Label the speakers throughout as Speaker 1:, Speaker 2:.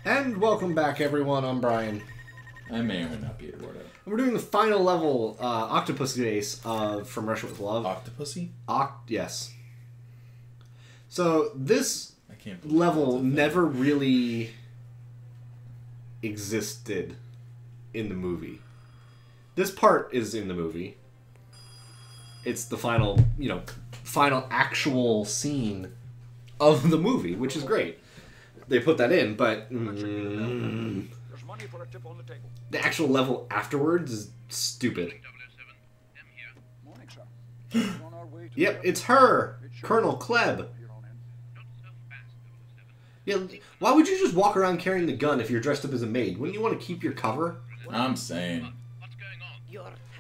Speaker 1: And welcome back, everyone. I'm Brian.
Speaker 2: I may or may not be Eduardo.
Speaker 1: We're doing the final level, Octopus base of From Russia with Love.
Speaker 2: Octopussy?
Speaker 1: Yes. So this
Speaker 2: I can't believe
Speaker 1: level never really existed in the movie. This part is in the movie. It's the final, final actual scene of the movie, which is great. They put that in, but the actual level afterwards is stupid. Yep, it's her, Colonel Klebb. Yeah, why would you just walk around carrying the gun if you're dressed up as a maid? Wouldn't you want to keep your cover?
Speaker 2: I'm saying.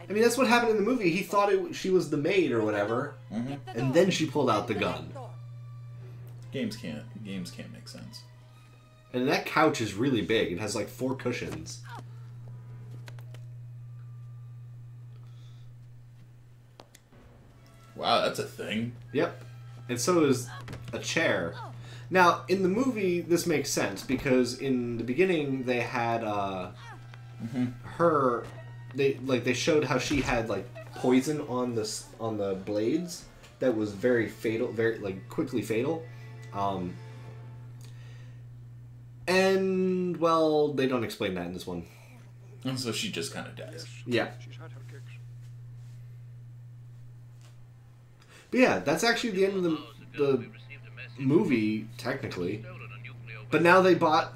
Speaker 1: I mean, that's what happened in the movie. He thought she was the maid or whatever, and then she pulled out the gun.
Speaker 2: Games can't make sense.
Speaker 1: And that couch is really big. It has like 4 cushions.
Speaker 2: Wow, that's a thing.
Speaker 1: Yep. And so is a chair. Now, in the movie, this makes sense because in the beginning they had her. They showed how she had like poison on the blades that was very fatal, very quickly fatal. And well, they don't explain that in this one.
Speaker 2: And so she just kind of dies.
Speaker 1: Yeah. But yeah, that's actually the end of the movie, technically. But now they got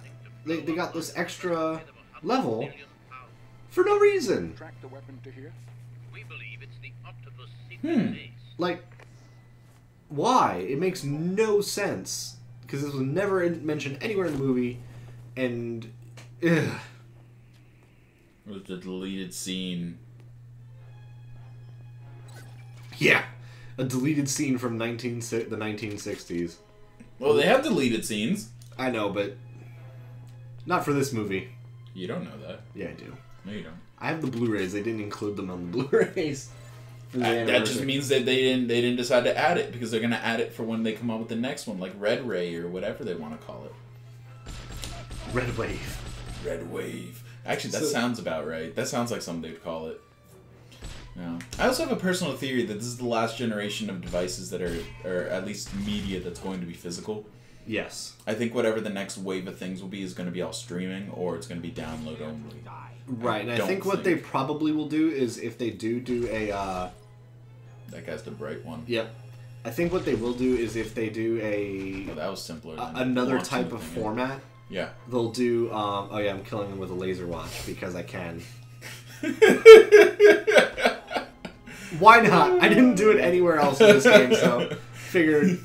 Speaker 1: this extra level for no reason. Like, why? It makes no sense. Because this was never mentioned anywhere in the movie, and ugh.
Speaker 2: It was the deleted scene.
Speaker 1: Yeah, a deleted scene from the 1960s.
Speaker 2: Well, they have deleted scenes.
Speaker 1: I know, but not for this movie.
Speaker 2: You don't know that.
Speaker 1: Yeah, I do.
Speaker 2: No, you don't.
Speaker 1: I have the Blu-rays. They didn't include them on the Blu-rays.
Speaker 2: That just means that they didn't decide to add it because they're gonna add it for when they come up with the next one, like Red Ray or whatever they want to call it.
Speaker 1: Red Wave.
Speaker 2: Red Wave. Actually, that sounds about right. That sounds like something they'd call it. No. I also have a personal theory that this is the last generation of devices that are, or at least media that's going to be physical.
Speaker 1: Yes.
Speaker 2: I think whatever the next wave of things will be is going to be all streaming or it's going to be download only.
Speaker 1: Right, and I think what they probably will do is if they do a...
Speaker 2: That guy's the bright one.
Speaker 1: Yep. I think what they will do is if they do a...
Speaker 2: Oh, that was simpler.
Speaker 1: Another type of format.
Speaker 2: Yeah.
Speaker 1: They'll do... oh yeah, I'm killing him with a laser watch because I can. Why not? I didn't do it anywhere else in this game, so figured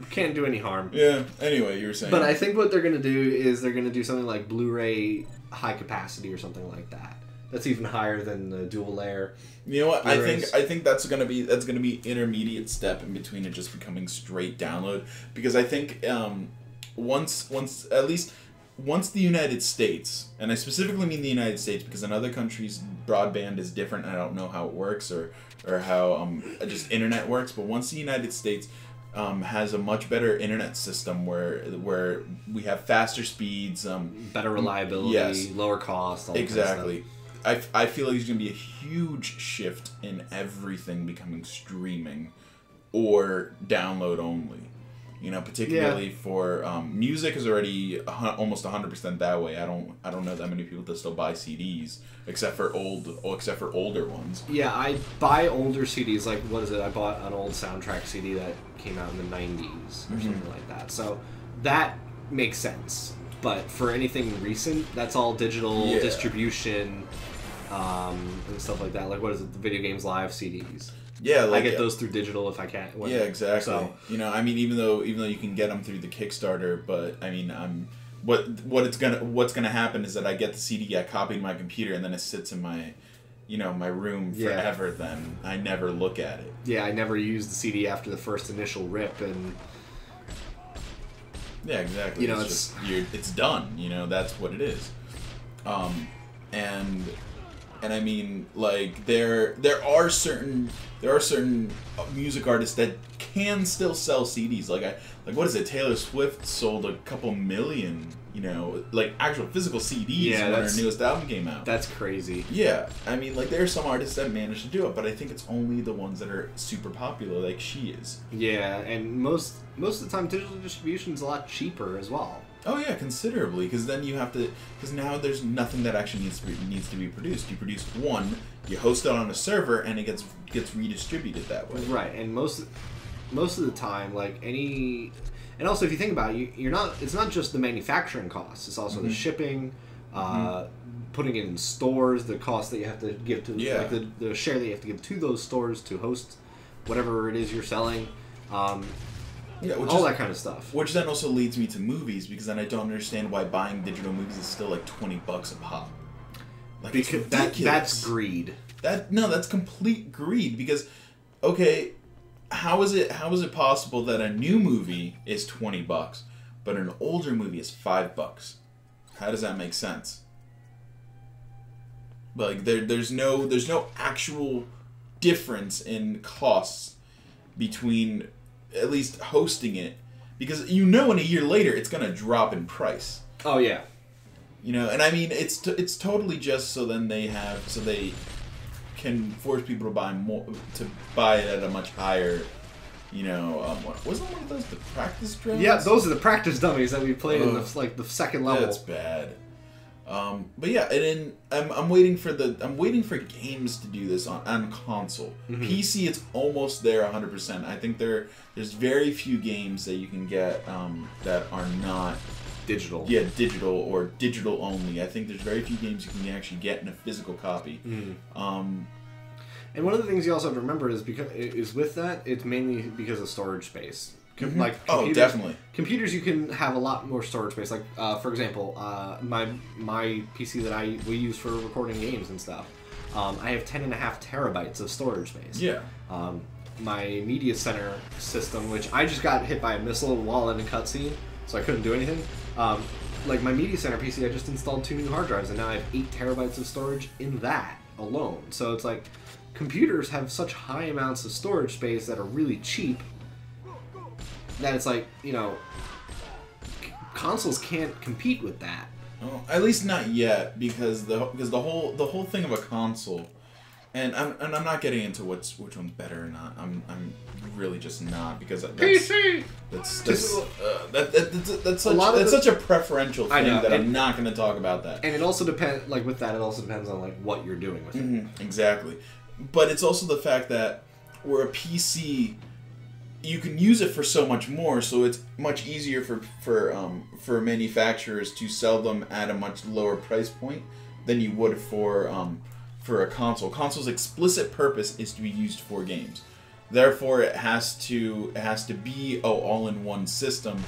Speaker 1: can't do any harm.
Speaker 2: Yeah, anyway, you were saying.
Speaker 1: But I think what they're going to do is they're going to do something like Blu-ray high capacity or something like that. That's even higher than the dual layer. You know what?
Speaker 2: Blu-rays. I think that's gonna be intermediate step in between it just becoming straight download, because I think once the United States, and I specifically mean the United States because in other countries broadband is different and I don't know how it works or how just internet works, but once the United States has a much better internet system where we have faster speeds,
Speaker 1: better reliability,
Speaker 2: yes,
Speaker 1: lower cost, all
Speaker 2: exactly.
Speaker 1: That kind of stuff.
Speaker 2: I feel like there's going to be a huge shift in everything becoming streaming or download only. You know, particularly for music is already almost 100% that way. I don't know that many people that still buy CDs except for older ones.
Speaker 1: Yeah, I buy older CDs. Like, what is it? I bought an old soundtrack CD that came out in the 90s or something like that. So that makes sense. But for anything recent, that's all digital distribution and stuff like that. Like, what is it? The Video Games Live CDs.
Speaker 2: Yeah, like,
Speaker 1: I get those through digital if I can.
Speaker 2: Yeah, exactly.
Speaker 1: So,
Speaker 2: you know, I mean, even though you can get them through the Kickstarter, but I mean, what's gonna happen is that I get the CD, I copy to my computer, and then it sits in my room forever. Yeah. Then I never look at it.
Speaker 1: Yeah, I never use the CD after the first initial rip, and
Speaker 2: yeah, exactly.
Speaker 1: You know,
Speaker 2: it's done. You know, that's what it is. And I mean, like there are certain there are certain music artists that can still sell CDs. Like what is it? Taylor Swift sold a couple million, you know, like actual physical CDs when her newest album came out.
Speaker 1: That's crazy.
Speaker 2: Yeah, I mean, like there are some artists that manage to do it, but I think it's only the ones that are super popular, like she is.
Speaker 1: Yeah, and most of the time, digital distribution is a lot cheaper as well.
Speaker 2: Oh yeah, considerably, because then you have to, because now there's nothing that actually needs to be produced. You produce one, you host it on a server, and it gets redistributed that way.
Speaker 1: Right, and most of the time, like any, and also if you think about it, it's not just the manufacturing costs. It's also the shipping, putting it in stores, the cost that you have to give to, like the share that you have to give to those stores to host whatever it is you're selling. Yeah, all that kind of stuff.
Speaker 2: Which then also leads me to movies, because then I don't understand why buying digital movies is still like $20 a pop. Like,
Speaker 1: because that's greed.
Speaker 2: That's complete greed. Because, okay, how is it possible that a new movie is $20, but an older movie is $5? How does that make sense? Like there's no actual difference in costs between at least hosting it, because in a year later it's gonna drop in price.
Speaker 1: Oh yeah.
Speaker 2: You know, and I mean it's totally just so they can force people to buy it at a much higher. You know, wasn't one of those the practice drones?
Speaker 1: Yeah, those are the practice dummies that we played in the second level.
Speaker 2: That's bad. But yeah, and then I'm waiting for games to do this on console. PC, it's almost there 100%. I think there's very few games that you can get that are not
Speaker 1: digital.
Speaker 2: Yeah, digital or digital only. I think there's very few games you can actually get in a physical copy.
Speaker 1: And one of the things you also have to remember is with that, it's mainly because of storage space. Like
Speaker 2: definitely.
Speaker 1: Computers, you can have a lot more storage space. Like, for example, my PC that we use for recording games and stuff, I have 10.5 terabytes of storage space.
Speaker 2: Yeah.
Speaker 1: My media center system, which I just got hit by a missile while in a cutscene, so I couldn't do anything. Like my media center PC, I just installed 2 new hard drives, and now I have 8 terabytes of storage in that alone. So it's like computers have such high amounts of storage space that are really cheap, that it's like, you know, consoles can't compete with that.
Speaker 2: Well, at least not yet, because the whole thing of a console, and I'm not getting into which one's better or not. I'm really just not, because
Speaker 1: PC.
Speaker 2: That's such a preferential thing that I'm not going to talk about that.
Speaker 1: And it also depends, like with that, it also depends on like what you're doing with it.
Speaker 2: Exactly, but it's also the fact that where a PC, you can use it for so much more, so it's much easier for manufacturers to sell them at a much lower price point than you would for a console. Console's explicit purpose is to be used for games. Therefore, it has to be all-in-one system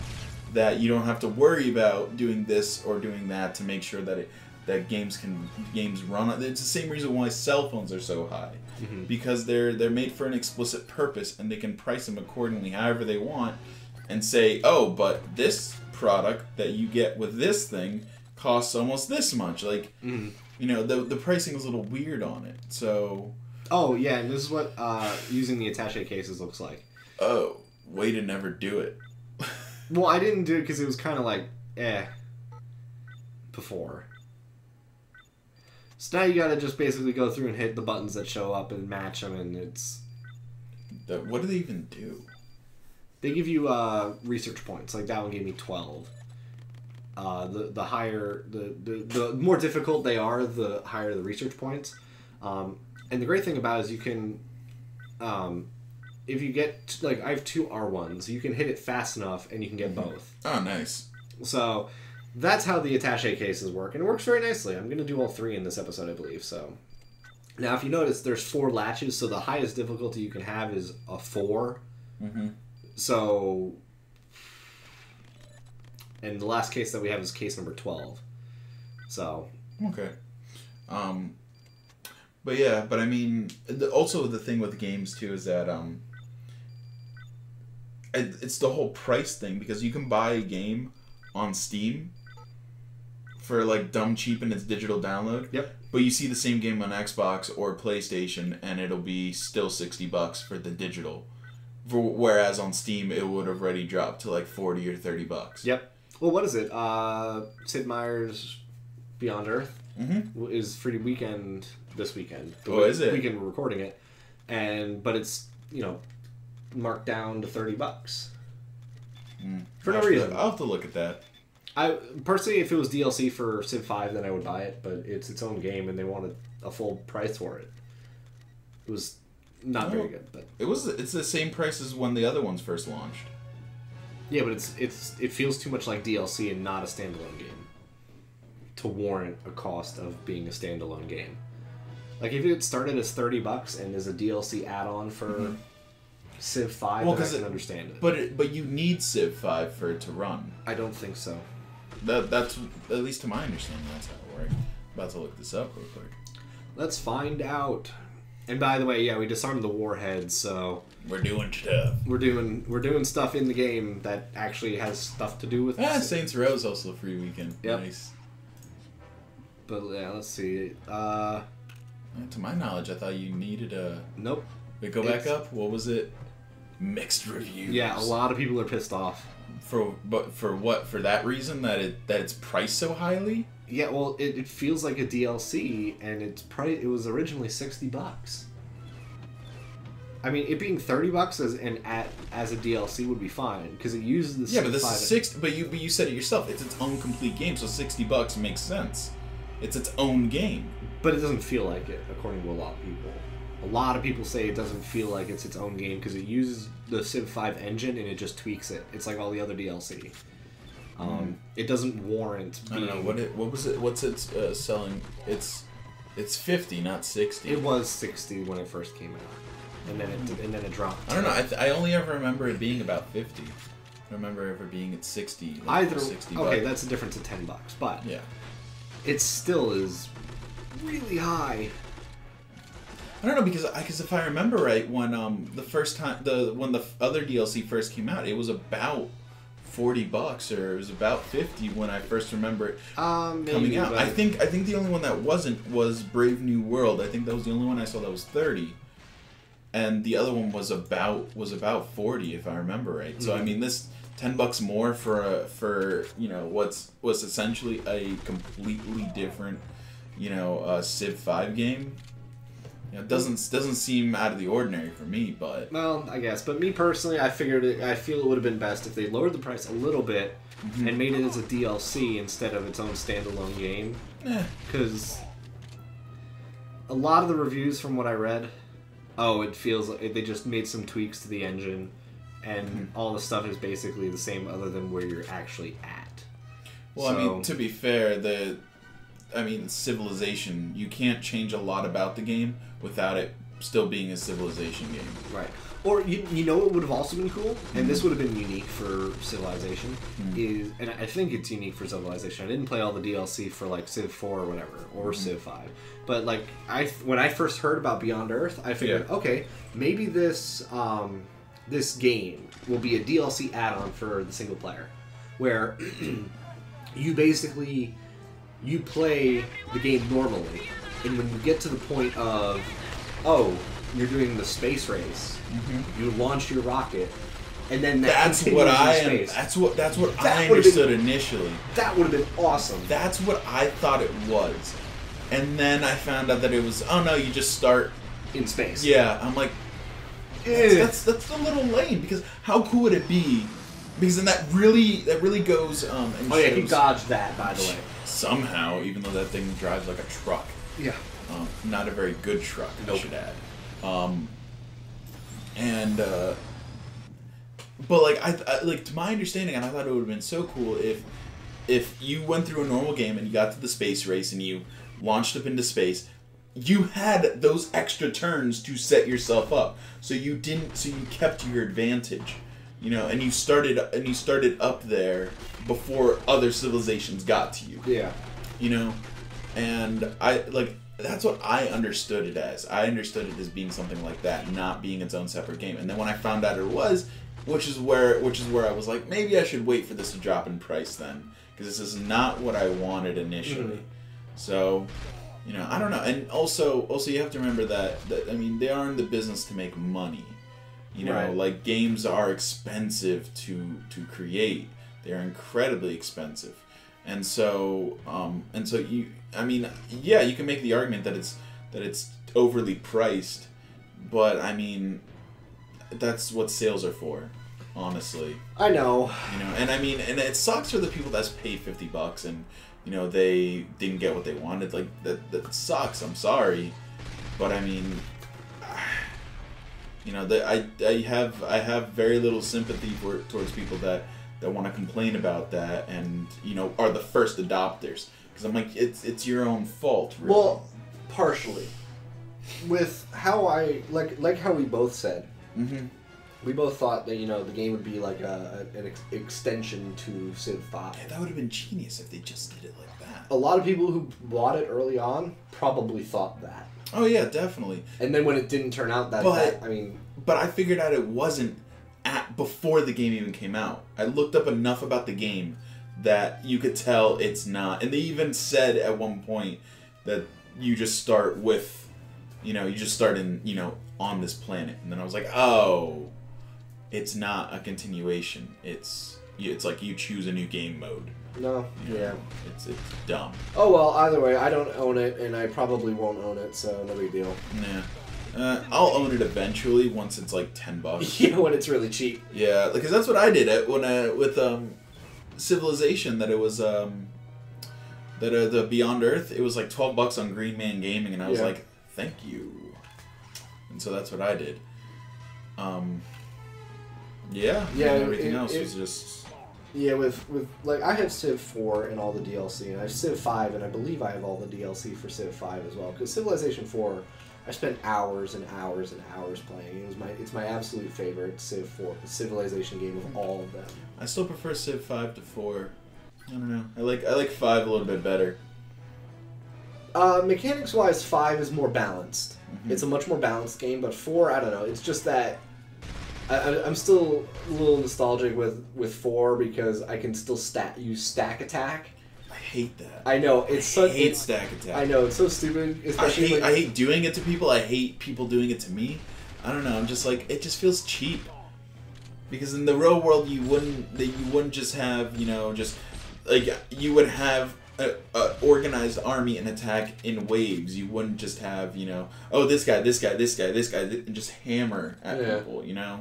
Speaker 2: that you don't have to worry about doing this or doing that to make sure that games run. It's the same reason why cell phones are so high, because they're made for an explicit purpose, and they can price them accordingly however they want, and say, oh, but this product that you get with this thing costs almost this much. Like, you know, the pricing is a little weird on it. So.
Speaker 1: Oh yeah, and this is what using the Attache cases looks like.
Speaker 2: Oh, way to never do it.
Speaker 1: Well, I didn't do it because it was kind of like before. So now you gotta just basically go through and hit the buttons that show up and match them, and it's...
Speaker 2: What do they even do?
Speaker 1: They give you research points. Like that one gave me 12. The higher, the more difficult they are, the higher the research points. And the great thing about it is you can, if you get, like I have 2 R1s, you can hit it fast enough and you can get both.
Speaker 2: Oh, nice.
Speaker 1: So... that's how the Attache cases work, and it works very nicely. I'm going to do all 3 in this episode, I believe. So now, if you notice, there's 4 latches, so the highest difficulty you can have is a 4. So, and the last case that we have is case number 12. So
Speaker 2: okay, but yeah, but I mean, also the thing with games too is that it's the whole price thing, because you can buy a game on Steam for like dumb cheap in its digital download.
Speaker 1: Yep.
Speaker 2: But you see the same game on Xbox or PlayStation, and it'll be still $60 for the digital. Whereas on Steam, it would have already dropped to like $40 or $30.
Speaker 1: Yep. Well, what is it? Sid Meier's Beyond Earth is free weekend this weekend.
Speaker 2: Is it?
Speaker 1: Weekend we're recording it, but it's marked down to $30 for no reason.
Speaker 2: I'll have to look at that.
Speaker 1: I personally, if it was DLC for Civ 5, then I would buy it. But it's its own game, and they wanted a full price for it. It was not very good, but
Speaker 2: it's the same price as when the other ones first launched.
Speaker 1: Yeah, but it feels too much like DLC and not a standalone game to warrant a cost of being a standalone game. Like if it started as $30 and is a DLC add-on for Civ 5, then I can understand it.
Speaker 2: But you need Civ 5 for it to run.
Speaker 1: I don't think so.
Speaker 2: That's at least to my understanding. That's how it works. About to look this up real quick.
Speaker 1: Let's find out. And by the way, yeah, we disarmed the warhead, so
Speaker 2: we're doing stuff.
Speaker 1: We're doing stuff in the game that actually has stuff to do with.
Speaker 2: Saints Row is also a free weekend.
Speaker 1: Yep.
Speaker 2: Nice.
Speaker 1: But yeah, let's see.
Speaker 2: To my knowledge, I thought you needed a.
Speaker 1: Nope.
Speaker 2: Wait, go back up. What was it? Mixed reviews.
Speaker 1: Yeah, a lot of people are pissed off.
Speaker 2: For what? For that reason that it's priced so highly?
Speaker 1: Yeah, well, it feels like a DLC, and it was originally $60. I mean, it being $30 as a DLC would be fine because it uses the
Speaker 2: but this is 60. But you said it yourself. It's its own complete game, so $60 makes sense. It's its own game.
Speaker 1: But it doesn't feel like it, according to a lot of people. A lot of people say it doesn't feel like it's its own game because it uses the Civ 5 engine and it just tweaks it. It's like all the other DLC. It doesn't warrant being...
Speaker 2: I don't know, what was it? What's it selling? It's 50, not 60.
Speaker 1: It was 60 when it first came out. And then it dropped.
Speaker 2: I don't know. I only ever remember it being about 50. I don't remember ever being at 60.
Speaker 1: Either
Speaker 2: 60
Speaker 1: okay, that's a difference of $10, but
Speaker 2: yeah,
Speaker 1: it still is really high.
Speaker 2: I don't know because if I remember right, when when the other DLC first came out, it was about $40 or it was about 50 when I first remember it coming out. I think the only one that wasn't was Brave New World. I think that was the only one I saw that was 30. And the other one was about 40 if I remember right. So I mean this $10 more for what's essentially a completely different Civ 5 game. It doesn't seem out of the ordinary for me, but
Speaker 1: well, I guess. But me personally, I feel it would have been best if they lowered the price a little bit and made it as a DLC instead of its own standalone game. Because a lot of the reviews from what I read, it feels like they just made some tweaks to the engine, and all the stuff is basically the same other than where you're actually at.
Speaker 2: Well, so, I mean, to be fair, Civilization, you can't change a lot about the game without it still being a Civilization game.
Speaker 1: Right. Or, you know what would have also been cool? And this would have been unique for Civilization. And I think it's unique for Civilization. I didn't play all the DLC for, like, Civ 4 or whatever, or Civ 5. But, like, when I first heard about Beyond Earth, I figured, okay, maybe this game will be a DLC add-on for the single player. Where you basically... You play the game normally, and when you get to the point of, you're doing the space race, you launch your rocket, and then that's what I understood initially. That would have been awesome.
Speaker 2: That's what I thought it was, and then I found out that it was you just start
Speaker 1: in space.
Speaker 2: Yeah, I'm like, that's a little lame because how cool would it be? Because then that really goes and shows,
Speaker 1: you dodged that, by the way.
Speaker 2: Somehow, even though that thing drives like a truck.
Speaker 1: Yeah.
Speaker 2: Not a very good truck, I should add. But like I to my understanding, and I thought it would have been so cool if you went through a normal game and you got to the space race and you launched up into space, you had those extra turns to set yourself up. So you kept your advantage. And you started up there before other civilizations got to you.
Speaker 1: Yeah.
Speaker 2: And that's what I understood it as. I understood it as being something like that, not being its own separate game. And then when I found out it was, which is where I was like, maybe I should wait for this to drop in price then, because this is not what I wanted initially. So, you know, I don't know. And also you have to remember that I mean, they are in the business to make money. You know,
Speaker 1: Right.
Speaker 2: like games are expensive to create. They're incredibly expensive. And so you, I mean, yeah, you can make the argument that it's overly priced, but I mean, that's what sales are for, honestly.
Speaker 1: I know.
Speaker 2: You know, and I mean, and it sucks for the people that's paid $50 and, you know, they didn't get what they wanted. Like that sucks. I'm sorry, but I mean, you know, I have very little sympathy towards people that want to complain about that and, you know, are the first adopters, because I'm like, it's your own fault, really.
Speaker 1: Well, partially. With how I like how we both said, we both thought that, you know, the game would be like an extension to Civ 5.
Speaker 2: Yeah, that would have been genius if they just did it like that.
Speaker 1: A lot of people who bought it early on probably thought that.
Speaker 2: Oh yeah, definitely.
Speaker 1: And then when it didn't turn out that, I mean,
Speaker 2: but I figured out it wasn't before the game even came out. I looked up enough about the game that you could tell it's not. And they even said at one point that you just start with, you know, you just start in, you know, on this planet. And then I was like, oh, it's not a continuation. It's like you choose a new game mode.
Speaker 1: no,
Speaker 2: You know?
Speaker 1: yeah.
Speaker 2: It's dumb.
Speaker 1: Oh well, either way, I don't own it, and I probably won't own it, so no big deal.
Speaker 2: Nah. I'll own it eventually once it's like $10.
Speaker 1: You know, when it's really cheap.
Speaker 2: Yeah, because that's what I did with Civilization. That it was the Beyond Earth. It was like $12 on Green Man Gaming, and I was like, thank you. And so that's what I did. Yeah. And everything else was just.
Speaker 1: Yeah, with like I have Civ 4 and all the DLC, and I have Civ 5, and I believe I have all the DLC for Civ 5 as well. Because Civilization 4, I spent hours and hours and hours playing. It's my absolute favorite Civilization game of all of them.
Speaker 2: I still prefer Civ 5 to 4. I don't know. I like 5 a little bit better.
Speaker 1: Mechanics wise, 5 is more balanced. It's a much more balanced game, but 4, I don't know. It's just that I'm still a little nostalgic with 4 because I can still use stack attack.
Speaker 2: I hate that.
Speaker 1: I know I
Speaker 2: hate stack attack.
Speaker 1: I know it's so stupid. Especially
Speaker 2: I hate doing it to people. I hate people doing it to me. I don't know. I'm just like, it just feels cheap. Because in the real world, you wouldn't just have, you know, just like you would have a organized army and attack in waves. You wouldn't just have, you know, oh, this guy, and just hammer at people. You know.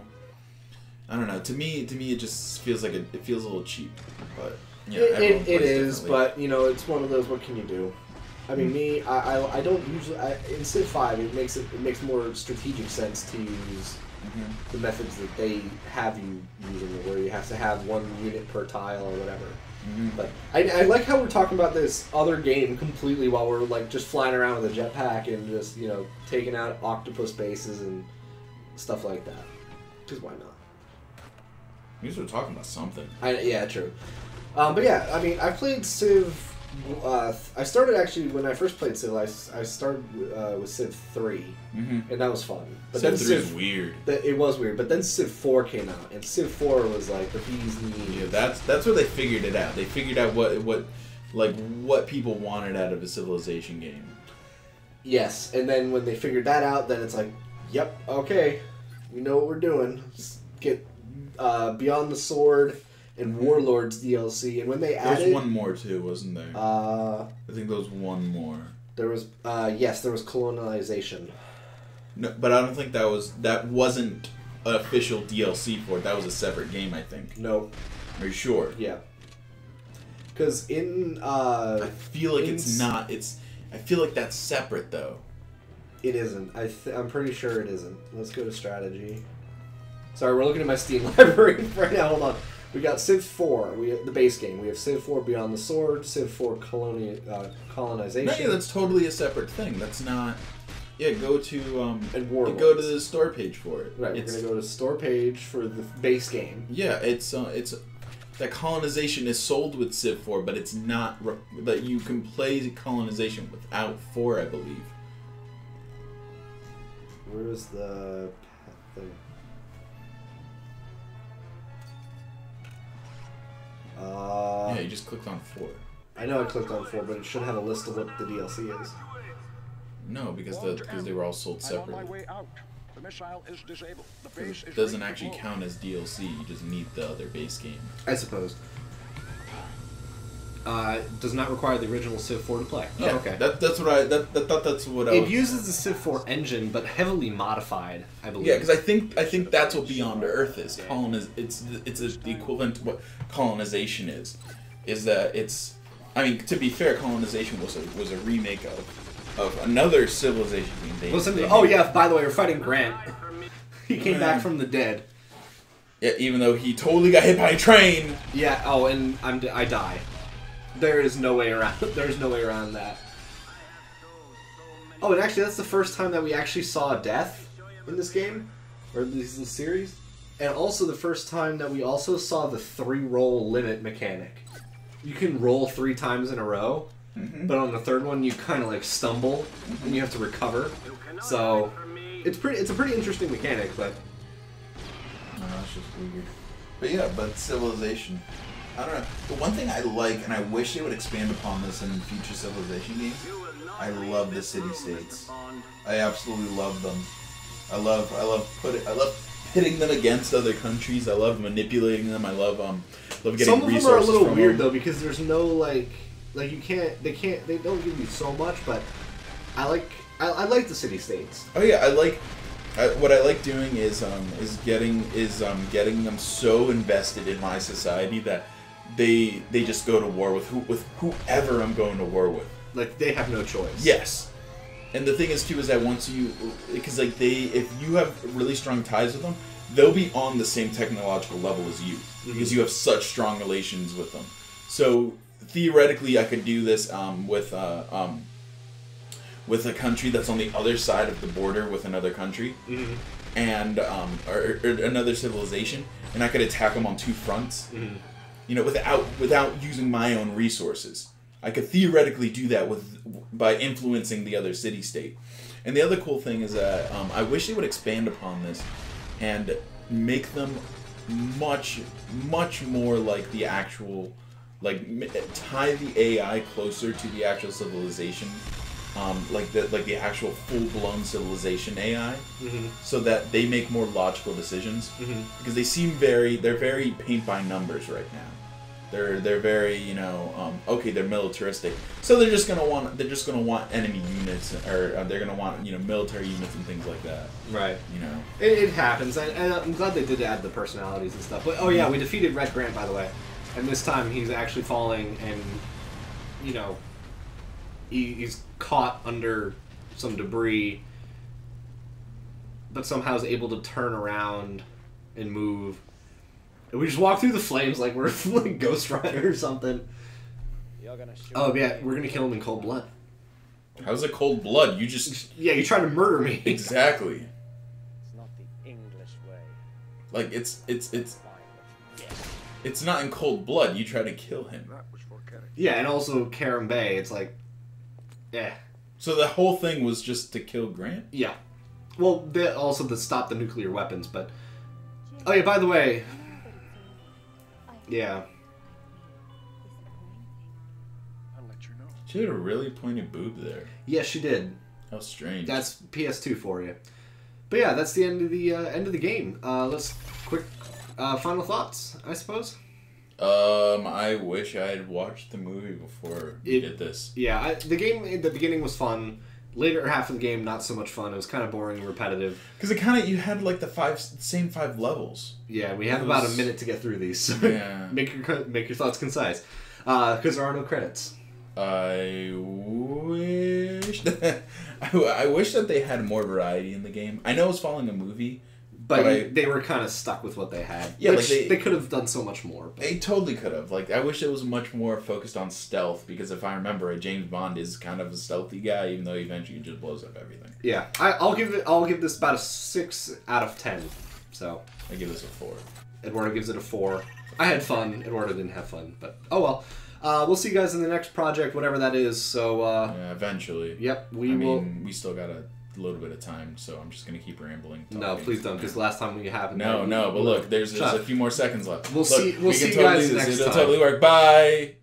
Speaker 2: I don't know. To me, it just feels like it feels a little cheap, but. Yeah,
Speaker 1: it is, but you know, it's one of those. What can you do? I mean, me, I don't usually in Civ 5. It makes more strategic sense to use the methods that they have you using, where you have to have 1 unit per tile or whatever. But I like how we're talking about this other game completely while we're like just flying around with a jetpack and just, you know, taking out octopus bases and stuff like that. Because why not?
Speaker 2: You guys were talking about something.
Speaker 1: Yeah, true. But yeah, I mean, I played Civ. I started actually when I first played Civ. I started with Civ 3, and that was fun. But
Speaker 2: Civ
Speaker 1: then
Speaker 2: 3 is weird.
Speaker 1: It was weird, but then Civ 4 came out, and Civ 4 was like the bee's knees.
Speaker 2: Yeah, that's where they figured it out. They figured out what people wanted out of a Civilization game.
Speaker 1: Yes, and then when they figured that out, then it's like, yep, okay, we know what we're doing. Just get Beyond the Sword and Warlords DLC, and when they added...
Speaker 2: There's one more too, wasn't there? I think there was one more.
Speaker 1: There was, yes, there was Colonization.
Speaker 2: No, but I don't think that wasn't an official DLC for it. That was a separate game, I think.
Speaker 1: Nope.
Speaker 2: Are you sure?
Speaker 1: Yeah. Because in,
Speaker 2: I feel like it's not, I feel like that's separate, though.
Speaker 1: It isn't. I'm pretty sure it isn't. Let's go to strategy. Sorry, we're looking at my Steam library right now. Hold on. We got Civ 4, the base game. We have Civ 4 Beyond the Sword, Civ 4 Colonization.
Speaker 2: No, yeah, that's totally a separate thing. That's not... Yeah, go to...
Speaker 1: and Warlords.
Speaker 2: Go to the store page for it.
Speaker 1: Right, we're going to go to store page for the base game.
Speaker 2: Yeah, it's... That Colonization is sold with Civ 4, but it's not... That you can play Colonization without 4, I believe.
Speaker 1: Where is the thing?
Speaker 2: Yeah, you just clicked on 4.
Speaker 1: I know I clicked on 4, but it should have a list of what the DLC is.
Speaker 2: No, because they were all sold separately.
Speaker 3: The missile is disabled. The base
Speaker 2: It doesn't actually count as DLC. You just need the other base game.
Speaker 1: I suppose. Does not require the original Civ 4 to play.
Speaker 2: Yeah,
Speaker 1: oh, okay.
Speaker 2: That's what I that's what I.
Speaker 1: It uses the Civ 4 engine, but heavily modified, I believe.
Speaker 2: Yeah, because I think that's what Beyond Earth is. It's the equivalent to what colonization is. Is that it's? I mean, to be fair, colonization was a remake of another civilization game.
Speaker 1: Oh yeah, by the way, we're fighting Grant. He came back from the dead.
Speaker 2: Yeah, even though he totally got hit by a train.
Speaker 1: Yeah. Oh, and I die. There is no way around. There's no way around that. Oh, and actually, that's the first time that we actually saw death in this game, or at least in the series, and also the first time that we also saw the 3-roll limit mechanic. You can roll 3 times in a row, but on the third one you kind of like stumble and you have to recover. So it's a pretty interesting mechanic, but
Speaker 2: no, that's just weird. But yeah, but Civilization. I don't know. The one thing I like, and I wish they would expand upon this in future Civilization games, I love the city-states. I absolutely love them. I love pitting them against other countries. I love manipulating them. I love getting
Speaker 1: some of
Speaker 2: resources
Speaker 1: them are a little
Speaker 2: from
Speaker 1: weird
Speaker 2: them.
Speaker 1: though, because there's no like they don't give you so much, but I like the city-states.
Speaker 2: Oh yeah, what I like doing is getting them so invested in my society that they just go to war with whoever I'm going to war with.
Speaker 1: Like they have no choice.
Speaker 2: Yes. And the thing is too is that because if you have really strong ties with them, they'll be on the same technological level as you because you have such strong relations with them. So theoretically, I could do this with a country that's on the other side of the border with another country, and or another civilization, and I could attack them on 2 fronts. You know, without using my own resources. I could theoretically do that by influencing the other city-state. And the other cool thing is that I wish they would expand upon this and make them much more like the actual, tie the AI closer to the actual civilization. Like the actual full-blown civilization AI, so that they make more logical decisions. Because they're very paint by numbers right now. They're very okay, they're militaristic, so they're just gonna want enemy units, or they're gonna want military units and things like that.
Speaker 1: Right. It happens, and I'm glad they did add the personalities and stuff. But oh yeah, we defeated Red Grant, by the way, and this time he's actually falling, and he's caught under some debris, but somehow is able to turn around and move. And we just walk through the flames like we're like Ghost Rider or something. Oh yeah, we're gonna kill him in cold blood.
Speaker 2: How's it cold blood? You just
Speaker 1: you try to murder me.
Speaker 2: Exactly.
Speaker 3: It's not the English way.
Speaker 2: Like it's not in cold blood. You try to kill him.
Speaker 1: Yeah, and also Karam Bay. It's like, yeah.
Speaker 2: So the whole thing was just to kill Grant?
Speaker 1: Yeah. Well, also to stop the nuclear weapons, but... Oh yeah, by the way... Yeah.
Speaker 3: I'll let you know.
Speaker 2: She had a really pointed boob there.
Speaker 1: Yes, she did.
Speaker 2: How strange.
Speaker 1: That's PS2 for you. But yeah, that's the end of the game. Let's quick final thoughts, I suppose.
Speaker 2: I wish I had watched the movie before we did this.
Speaker 1: Yeah, the game in the beginning was fun. Later half of the game, not so much fun. It was kind of boring and repetitive.
Speaker 2: Because you had like the same 5 levels.
Speaker 1: Yeah, we have about a minute to get through these. So
Speaker 2: yeah.
Speaker 1: Make your thoughts concise. Because there are no credits.
Speaker 2: I wish that they had more variety in the game. I know it's following a movie.
Speaker 1: But they were kind of stuck with what they had.
Speaker 2: Yeah,
Speaker 1: which they could have done so much more. But.
Speaker 2: They totally could have. Like, I wish it was much more focused on stealth, because if I remember, James Bond is kind of a stealthy guy, even though he eventually just blows up everything.
Speaker 1: Yeah, I'll give this about a 6 out of 10. So
Speaker 2: I give this a 4.
Speaker 1: Eduardo gives it a 4. I had fun. Eduardo didn't have fun, but oh well. We'll see you guys in the next project, whatever that is. So
Speaker 2: yeah, eventually.
Speaker 1: Yep,
Speaker 2: we still gotta little bit of time, so I'm just gonna keep rambling.
Speaker 1: No, please don't, because last time we happened.
Speaker 2: No, but look, there's a few more seconds left.
Speaker 1: We'll see you
Speaker 2: can
Speaker 1: guys
Speaker 2: totally,
Speaker 1: next
Speaker 2: it'll
Speaker 1: time.
Speaker 2: totally work. Bye.